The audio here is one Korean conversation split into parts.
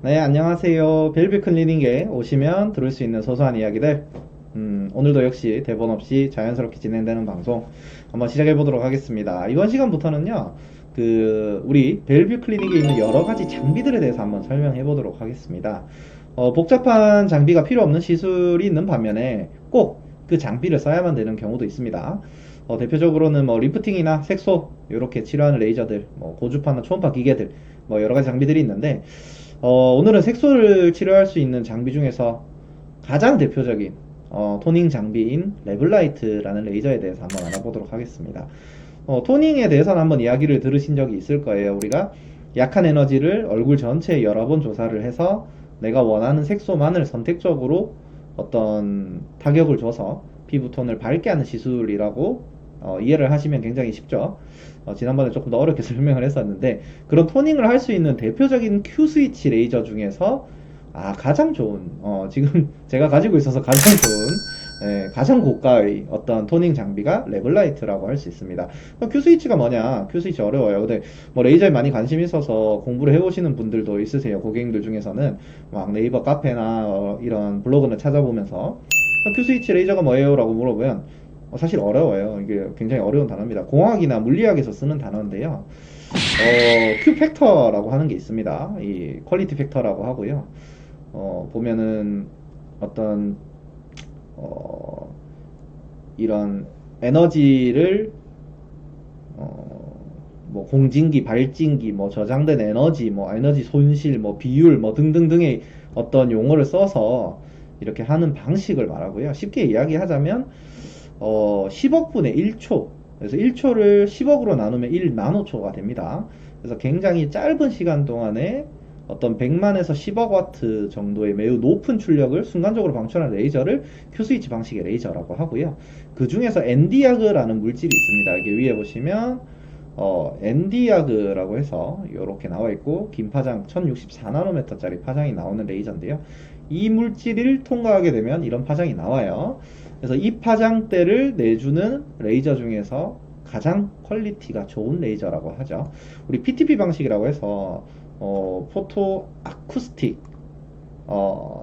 네, 안녕하세요. 벨뷰 클리닉에 오시면 들을 수 있는 소소한 이야기들. 오늘도 역시 대본 없이 자연스럽게 진행되는 방송 한번 시작해 보도록 하겠습니다. 이번 시간부터는요, 우리 벨뷰 클리닉에 있는 여러 가지 장비들에 대해서 한번 설명해 보도록 하겠습니다. 복잡한 장비가 필요 없는 시술이 있는 반면에 꼭 그 장비를 써야만 되는 경우도 있습니다. 대표적으로는 뭐 리프팅이나 색소, 이렇게 치료하는 레이저들, 뭐 고주파나 초음파 기계들, 뭐 여러 가지 장비들이 있는데, 오늘은 색소를 치료할 수 있는 장비 중에서 가장 대표적인 토닝 장비인 레블라이트라는 레이저에 대해서 한번 알아보도록 하겠습니다. 토닝에 대해서는 한번 이야기를 들으신 적이 있을 거예요. 우리가 약한 에너지를 얼굴 전체에 여러 번 조사를 해서 내가 원하는 색소만을 선택적으로 어떤 타격을 줘서 피부톤을 밝게 하는 시술이라고 이해를 하시면 굉장히 쉽죠. 지난번에 조금 더 어렵게 설명을 했었는데, 그런 토닝을 할 수 있는 대표적인 Q 스위치 레이저 중에서 가장 좋은, 지금 제가 가지고 있어서 가장 좋은, 가장 고가의 어떤 토닝 장비가 레블라이트라고 할 수 있습니다. Q 스위치가 뭐냐? Q 스위치 어려워요. 근데 뭐 레이저에 많이 관심 있어서 공부를 해보시는 분들도 있으세요. 고객님들 중에서는 막 네이버 카페나 이런 블로그를 찾아보면서 Q 스위치 레이저가 뭐예요? 라고 물어보면 사실 어려워요. 이게 굉장히 어려운 단어입니다. 공학이나 물리학에서 쓰는 단어인데요. Q 팩터라고 하는 게 있습니다. 이 퀄리티 팩터라고 하고요. 보면은 어떤 어, 이런 에너지를 뭐 공진기, 발진기, 뭐 저장된 에너지, 뭐 에너지 손실, 뭐 비율, 뭐 등등등의 어떤 용어를 써서 이렇게 하는 방식을 말하고요. 쉽게 이야기하자면 10억분의 1초. 그래서 1초를 10억으로 나누면 1나노초가 됩니다. 그래서 굉장히 짧은 시간 동안에 어떤 100만에서 10억 와트 정도의 매우 높은 출력을 순간적으로 방출하는 레이저를 Q스위치 방식의 레이저라고 하고요. 그 중에서 엔디아그라는 물질이 있습니다. 여기 위에 보시면 엔디아그라고 해서 이렇게 나와 있고, 긴 파장 1064나노미터짜리 파장이 나오는 레이저인데요. 이 물질을 통과하게 되면 이런 파장이 나와요. 그래서 이 파장대를 내주는 레이저 중에서 가장 퀄리티가 좋은 레이저라고 하죠. 우리 PTP 방식이라고 해서 포토 아쿠스틱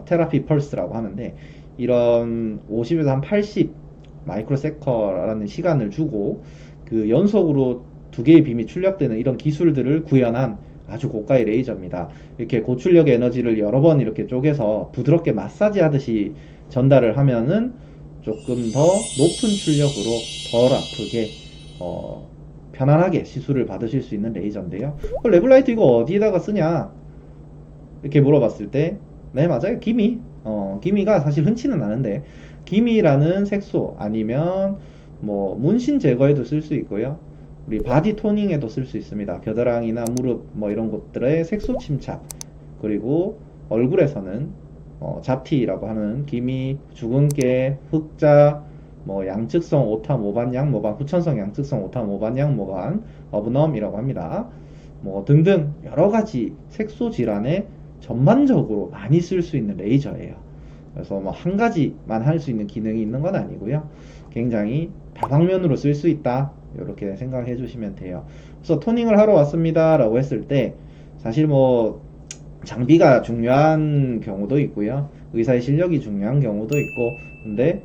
테라피 펄스라고 하는데, 이런 50에서 한 80 마이크로세커라는 시간을 주고 그 연속으로 두 개의 빔이 출력되는 이런 기술들을 구현한 아주 고가의 레이저입니다. 이렇게 고출력 에너지를 여러 번 이렇게 쪼개서 부드럽게 마사지 하듯이 전달을 하면은 조금 더 높은 출력으로 덜 아프게 편안하게 시술을 받으실 수 있는 레이저인데요. 레블라이트 이거 어디에다가 쓰냐 이렇게 물어봤을 때, 네 맞아요, 기미. 기미가 사실 흔치는 않은데, 기미라는 색소 아니면 뭐 문신 제거에도 쓸 수 있고요. 우리 바디 토닝에도 쓸 수 있습니다. 겨드랑이나 무릎 뭐 이런 곳들의 색소 침착, 그리고 얼굴에서는 잡티라고 하는 기미, 주근깨, 흑자, 뭐 양측성 오타 모반 양모반, 후천성 양측성 오타 모반 양모반, 어브넘이라고 합니다. 뭐 등등 여러 가지 색소 질환에 전반적으로 많이 쓸 수 있는 레이저예요. 그래서 뭐 한 가지만 할 수 있는 기능이 있는 건 아니고요. 굉장히 다방면으로 쓸 수 있다, 이렇게 생각해 주시면 돼요. 그래서 토닝을 하러 왔습니다 라고 했을 때, 사실 뭐 장비가 중요한 경우도 있고요. 의사의 실력이 중요한 경우도 있고, 근데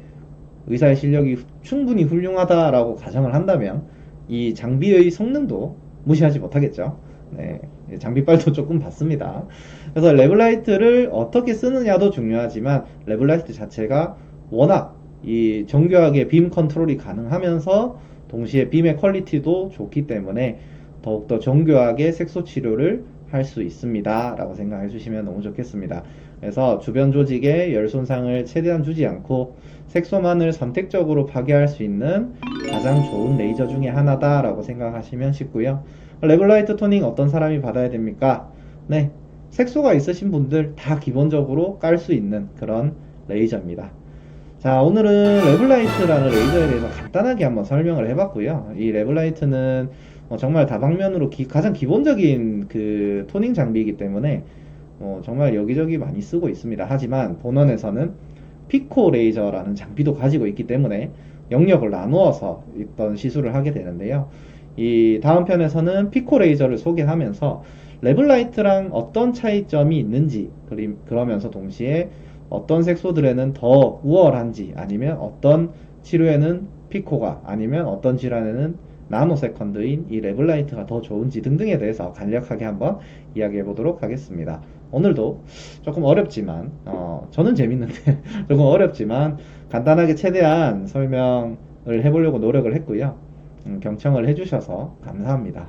의사의 실력이 충분히 훌륭하다라고 가정을 한다면 이 장비의 성능도 무시하지 못하겠죠. 네, 장비빨도 조금 받습니다. 그래서 레블라이트를 어떻게 쓰느냐도 중요하지만, 레블라이트 자체가 워낙 이 정교하게 빔 컨트롤이 가능하면서 동시에 빔의 퀄리티도 좋기 때문에 더욱더 정교하게 색소 치료를 할 수 있습니다 라고 생각해 주시면 너무 좋겠습니다. 그래서 주변 조직에 열 손상을 최대한 주지 않고 색소만을 선택적으로 파괴할 수 있는 가장 좋은 레이저 중에 하나다 라고 생각하시면 쉽고요. 레블라이트 토닝 어떤 사람이 받아야 됩니까? 네, 색소가 있으신 분들 다 기본적으로 깔 수 있는 그런 레이저입니다. 자, 오늘은 레블라이트라는 레이저에 대해서 간단하게 한번 설명을 해봤고요. 이 레블라이트는 정말 다방면으로 가장 기본적인 그 토닝 장비이기 때문에 정말 여기저기 많이 쓰고 있습니다. 하지만 본원에서는 피코 레이저라는 장비도 가지고 있기 때문에 영역을 나누어서 어떤 시술을 하게 되는데요. 이 다음 편에서는 피코 레이저를 소개하면서 레블라이트랑 어떤 차이점이 있는지, 그러면서 동시에 어떤 색소들에는 더 우월한지, 아니면 어떤 치료에는 피코가, 아니면 어떤 질환에는 나노세컨드인 이 레블라이트가 더 좋은지 등등에 대해서 간략하게 한번 이야기해 보도록 하겠습니다. 오늘도 조금 어렵지만, 저는 재밌는데 조금 어렵지만 간단하게 최대한 설명을 해보려고 노력을 했고요. 경청을 해주셔서 감사합니다.